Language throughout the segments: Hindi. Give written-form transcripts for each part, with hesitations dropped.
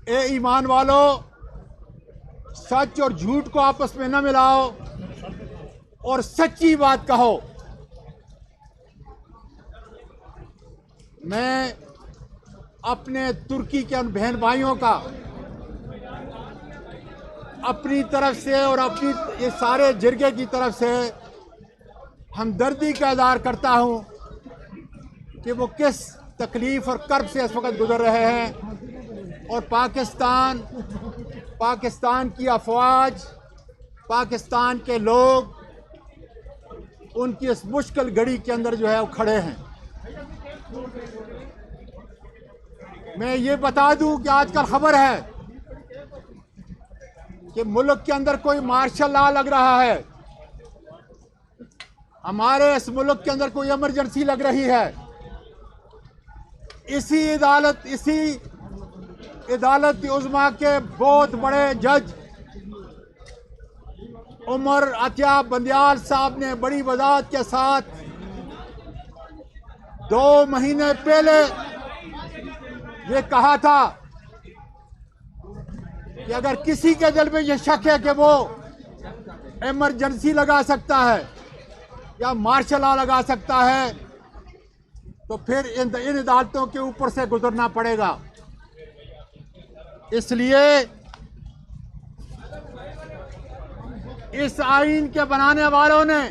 ए ईमान वालों, सच और झूठ को आपस में न मिलाओ और सच्ची बात कहो। मैं अपने तुर्की के बहन भाइयों का अपनी तरफ से और अपनी ये सारे जिरगे की तरफ से हमदर्दी का इज़हार करता हूं कि वो किस तकलीफ और कर्ब से इस वक्त गुजर रहे हैं। और पाकिस्तान की अफवाज, पाकिस्तान के लोग उनकी इस मुश्किल घड़ी के अंदर जो है वो खड़े हैं। मैं ये बता दूं कि आजकल खबर है कि मुल्क के अंदर कोई मार्शल लॉ लग रहा है। हमारे इस मुल्क के अंदर कोई इमरजेंसी लग रही है। इसी अदालत उज़्मा के बहुत बड़े जज उमर अतिया बंदियाल साहब ने बड़ी वजाहत के साथ 2 महीने पहले ये कहा था कि अगर किसी के दिल में ये शक है कि वो इमरजेंसी लगा सकता है या मार्शल लॉ लगा सकता है तो फिर इन अदालतों के ऊपर से गुजरना पड़ेगा। इसलिए इस आईन के बनाने वालों ने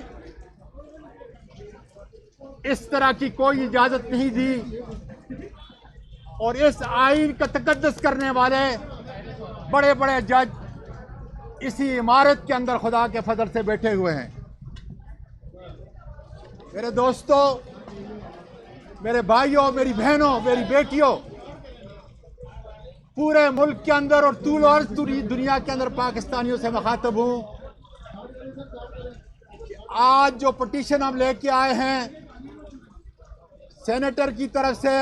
इस तरह की कोई इजाजत नहीं दी और इस आईन का तकद्दुस करने वाले बड़े बड़े जज इसी इमारत के अंदर खुदा के फजल से बैठे हुए हैं। मेरे दोस्तों, मेरे भाइयों, मेरी बहनों, मेरी बेटियों, पूरे मुल्क के अंदर और तूल और दुनिया के अंदर पाकिस्तानियों से मुखातब हूं कि आज जो पिटीशन हम लेके आए हैं सेनेटर की तरफ से,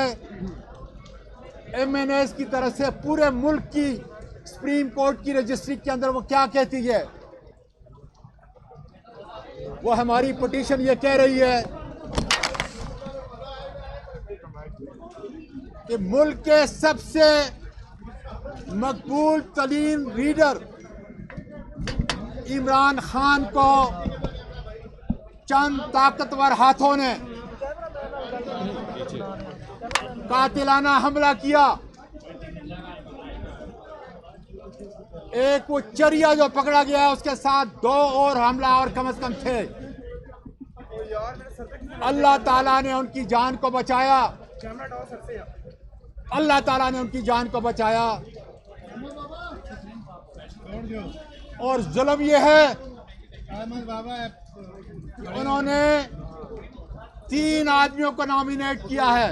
MNAs की तरफ से, पूरे मुल्क की सुप्रीम कोर्ट की रजिस्ट्री के अंदर वो क्या कहती है? वो हमारी पिटीशन ये कह रही है कि मुल्क के सबसे मकबूल तरीन लीडर इमरान खान को चंद ताकतवर हाथों ने कातिलाना हमला किया। एक वो चरिया जो पकड़ा गया है उसके साथ 2 और हमलावर कम से कम थे। अल्लाह ताला ने उनकी जान को बचाया, अल्लाह ताला ने उनकी जान को बचाया। और जुल्म ये है उन्होंने 3 आदमियों को नॉमिनेट किया है,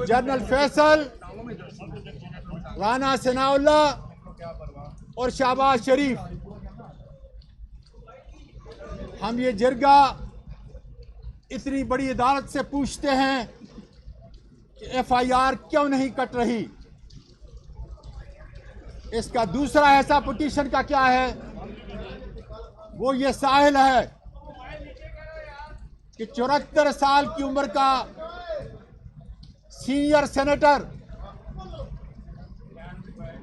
जनरल फैसल, राना सनाउल्लाह और शहबाज शरीफ। हम ये जिरगा इतनी बड़ी अदालत से पूछते हैं कि FIR क्यों नहीं कट रही। इसका दूसरा ऐसा पिटीशन का क्या है, वो ये साहिल है कि 74 साल की उम्र का सीनियर सेनेटर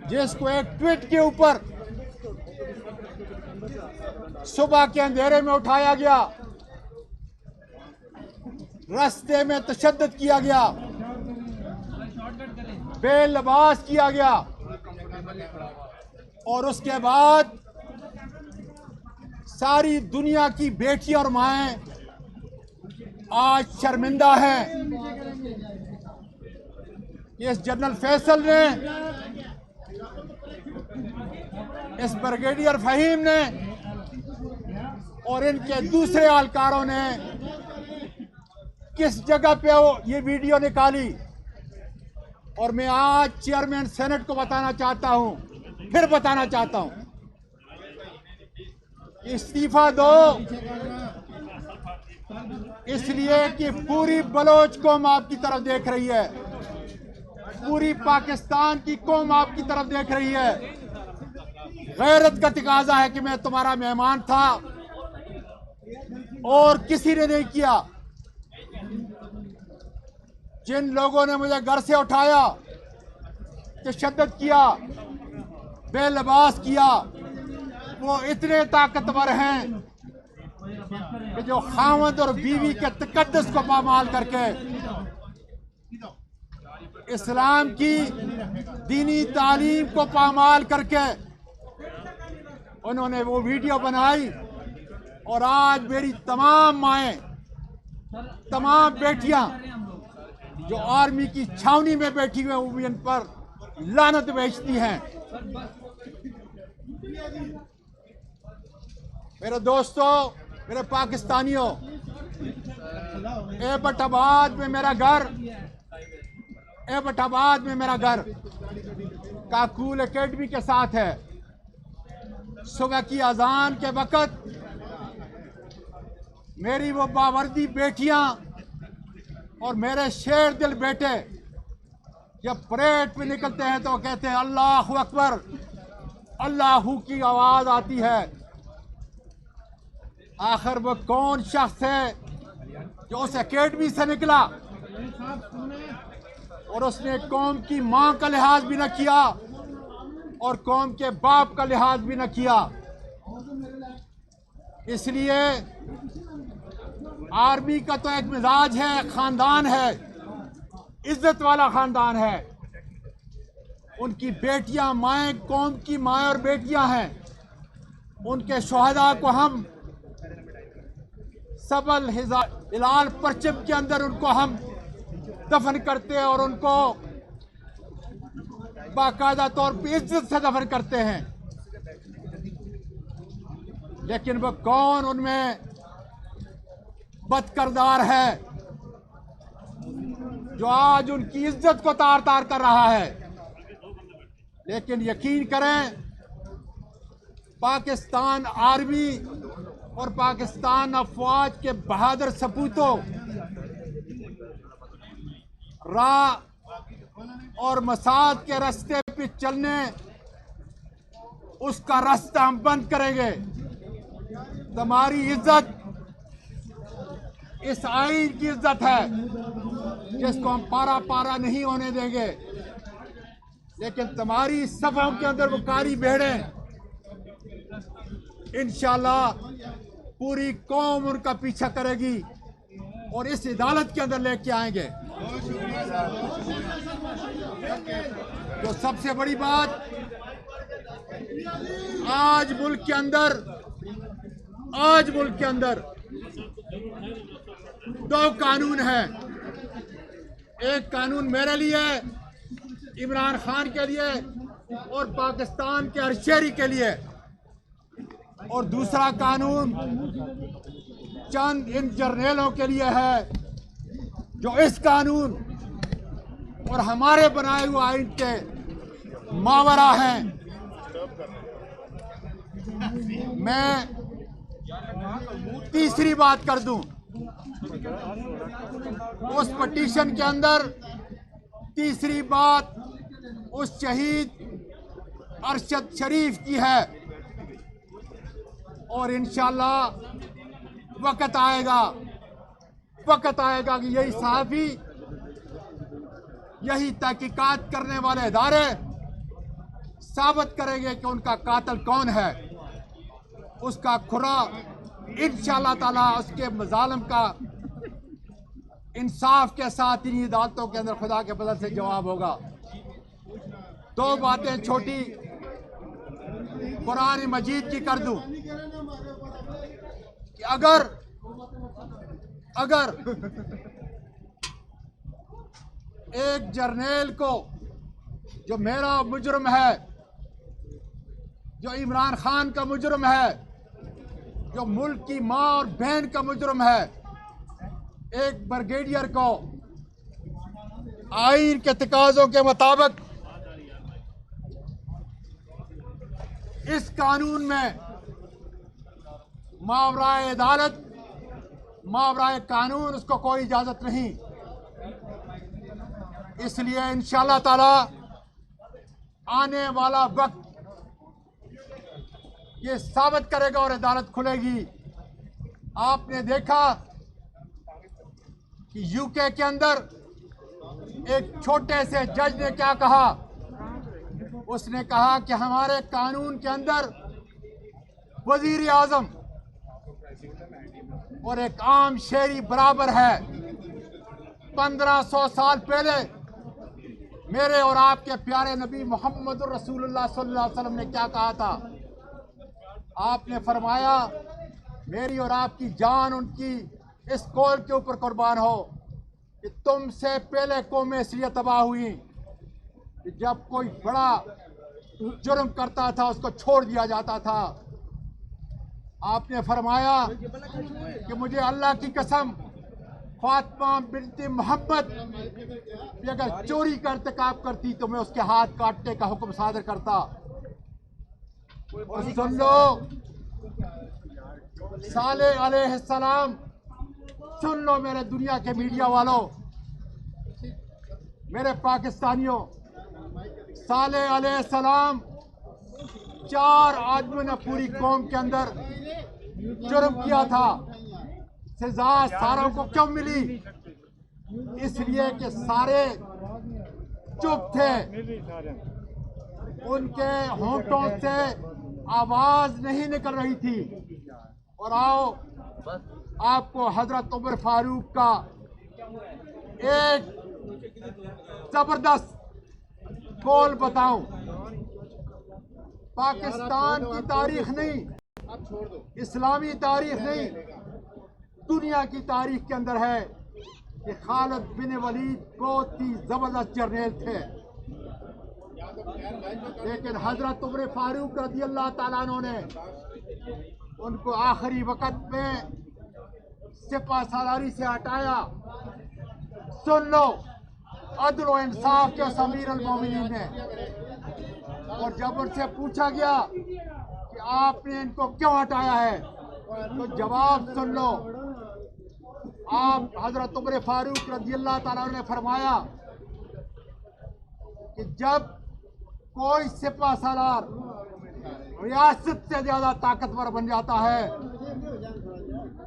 जिसको एक ट्वीट के ऊपर सुबह के अंधेरे में उठाया गया, रास्ते में तशद्दुद किया गया, बेलबास किया गया और उसके बाद सारी दुनिया की बेटियां और माएं आज शर्मिंदा हैं। इस जनरल फैसल ने, इस ब्रिगेडियर फहीम ने और इनके दूसरे एहलकारों ने किस जगह पे वो ये वीडियो निकाली। और मैं आज चेयरमैन सेनेट को बताना चाहता हूं, फिर बताना चाहता हूं, इस्तीफा दो, इसलिए कि पूरी बलोच कौम आपकी तरफ देख रही है, पूरी पाकिस्तान की कौम आपकी तरफ देख रही है। गैरत का तकाजा है कि मैं तुम्हारा मेहमान था और किसी ने नहीं किया। जिन लोगों ने मुझे घर से उठाया, तशद्दुद किया, बेलिबास किया, वो इतने ताकतवर हैं कि जो खावंद और बीवी के तकद्दुस को पामाल करके इस्लाम की दीनी तालीम को पामाल करके उन्होंने वो वीडियो बनाई। और आज मेरी तमाम माएँ, तमाम बेटियां जो आर्मी की छावनी में बैठी हुई वो इन पर लानत भेजती हैं। मेरे दोस्तों, मेरे पाकिस्तानियों, एबटाबाद में मेरा घर, एबटाबाद में मेरा घर काकूल एकेडमी के साथ है। सुबह की अजान के वक़्त मेरी वो बावर्दी बेटियां और मेरे शेर दिल बेटे जब परेड पे निकलते हैं तो कहते हैं अल्लाहू अकबर, अल्लाहू की आवाज़ आती है। आखिर वो कौन शख्स है जो उस एकेडमी से निकला और उसने कौम की माँ का लिहाज भी न किया और कौम के बाप का लिहाज भी न किया। इसलिए आर्मी का तो एक मिजाज है, खानदान है, इज्जत वाला खानदान है। उनकी बेटियां माएँ कौम की माएँ और बेटियां हैं। उनके शोहदा को हम सबल हिलाल परचम के अंदर उनको हम दफन करते हैं और उनको बाकायदा तौर पर इज्जत से दफन करते हैं। लेकिन वह कौन उनमें बदकिरदार है जो आज उनकी इज्जत को तार तार कर रहा है। लेकिन यकीन करें, पाकिस्तान आर्मी और पाकिस्तान अफवाज के बहादुर सपूतों राह और मसाद के रास्ते पे चलने, उसका रास्ता हम बंद करेंगे। तुम्हारी इज्जत इस आइन की इज्जत है जिसको हम पारा पारा नहीं होने देंगे। लेकिन तुम्हारी सफों के अंदर वो कारी भेड़ें, इंशाल्लाह पूरी कौम उनका पीछा करेगी और इस अदालत के अंदर लेके आएंगे। तो सबसे बड़ी बात, आज मुल्क के अंदर दो कानून हैं। एक कानून मेरे लिए, इमरान खान के लिए और पाकिस्तान के हर शहरी के लिए, और दूसरा कानून चंद इन जर्नेलों के लिए है जो इस कानून और हमारे बनाए हुए आइन के मावरा हैं। मैं तीसरी बात कर दूं, उस पटिशन के अंदर तीसरी बात उस शहीद अरशद शरीफ की है। और इंशाल्लाह वक्त आएगा कि यही सहाफ़ी, यही तहकीकात करने वाले इदारे साबित करेंगे कि उनका कातिल कौन है। उसका खुरा इंशाअल्लाह ताला उसके मजालिम का इंसाफ के साथ इन अदालतों के अंदर खुदा के फजल से जवाब होगा। दो बातें छोटी कुरान मजीद की कर दूं कि अगर एक जर्नेल को, जो मेरा मुजरम है, जो इमरान खान का मुजरम है, जो मुल्क की माँ और बहन का मुजरम है, एक ब्रिगेडियर को आइन के तकाज़ों के मुताबिक इस कानून में मावराए अदालत, मावराए कानून उसको कोई इजाजत नहीं। इसलिए इंशाअल्लाह ताला आने वाला वक्त ये साबित करेगा और अदालत खुलेगी। आपने देखा कि यूके के अंदर एक छोटे से जज ने क्या कहा, उसने कहा कि हमारे कानून के अंदर वजीर आजम और एक आम शहरी बराबर है। 1500 साल पहले मेरे और आपके प्यारे नबी मोहम्मद रसूलुल्लाह सल्लल्लाहु अलैहि वसल्लम ने क्या कहा था? आपने फरमाया, मेरी और आपकी जान उनकी इस कौल के ऊपर कुर्बान हो कि तुमसे पहले कौमें इसलिए तबाह हुई कि जब कोई बड़ा जुर्म करता था उसको छोड़ दिया जाता था। आपने फरमाया कि मुझे अल्लाह की कसम, फातिमा बिनते मोहम्मद भी अगर चोरी का इर्तिकाब करती तो मैं उसके हाथ काटने का हुक्म सादर करता। और सुन लो साले अलैहिस्सलाम, सुन लो मेरे दुनिया के मीडिया वालों, मेरे पाकिस्तानियों, साले अलैहिस्सलाम 4 आदमियों ने पूरी कौम के अंदर जुर्म किया था। सजा सारों को क्यों मिली? इसलिए कि सारे चुप थे, उनके होंठों से आवाज नहीं निकल रही थी। और आओ आपको हजरत उमर फारूक का एक जबरदस्त कौल बताऊं। पाकिस्तान की तारीख नहीं, इस्लामी तारीख नहीं, दुनिया की तारीख के अंदर है कि खालिद बिन वलीद बहुत ही जबरदस्त जर्नैल थे, लेकिन हजरत उमर फारूक रज़ी अल्लाह ताला अन्हु ने उनको आखिरी वक्त में सिपा सालारी से हटाया। सुन लो, अदल व इंसाफ के अमीर अल मोमिनीन ने। और जब उनसे पूछा गया कि आपने इनको क्यों हटाया है, तो जवाब सुन लो। आप हजरत उमर फारूक रज़ी अल्लाह ताला ने फरमाया कि जब कोई सिपा सालार रियासत से ज्यादा ताकतवर बन जाता है,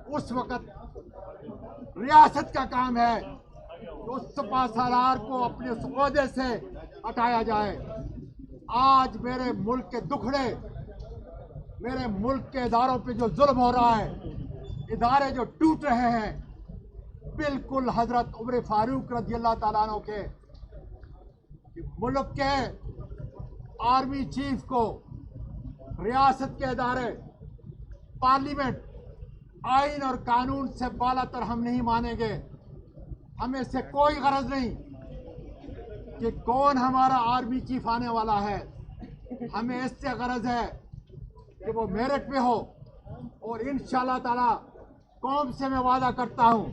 उस वक्त रियासत का काम है कि उस सिपा सालार को अपने उस ओहदे से हटाया जाए। आज मेरे मुल्क के दुखड़े, मेरे मुल्क के इदारों पे जो जुल्म हो रहा है, इदारे जो टूट रहे हैं, बिल्कुल हजरत उमर फारूक रज़ी अल्लाह ताला अन्हु के मुल्क के आर्मी चीफ को, रियासत के इदारे, पार्लियामेंट, आइन और कानून से बालातर हम नहीं मानेंगे। हमें इससे कोई गरज नहीं कि कौन हमारा आर्मी चीफ आने वाला है। हमें इससे गरज है कि वो मेरिट पे हो। और इंशाअल्लाह ताला कौम से मैं वादा करता हूँ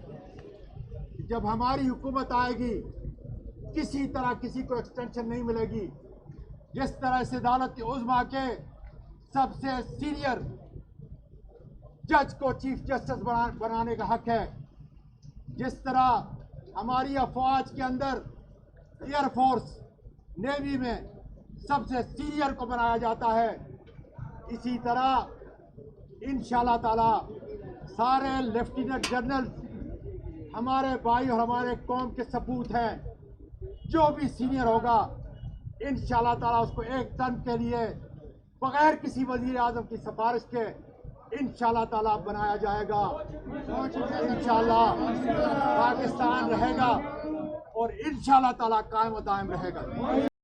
कि जब हमारी हुकूमत आएगी, किसी तरह किसी को एक्सटेंशन नहीं मिलेगी। जिस तरह इस अदालत के उज़्मा के सबसे सीनियर जज को चीफ जस्टिस बनाने का हक है, जिस तरह हमारी अफवाज के अंदर एयरफोर्स, नेवी में सबसे सीनियर को बनाया जाता है, इसी तरह इंशाअल्लाह ताला सारे लेफ्टिनेंट जनरल हमारे भाई और हमारे कौम के सपूत हैं। जो भी सीनियर होगा इंशाअल्लाह ताला उसको एक टर्म के लिए बगैर किसी वजीर आजम की सिफारिश के इंशाअल्लाह ताला बनाया जाएगा। इंशाअल्लाह पाकिस्तान रहेगा और इंशाअल्लाह ताला कायम व दायम रहेगा।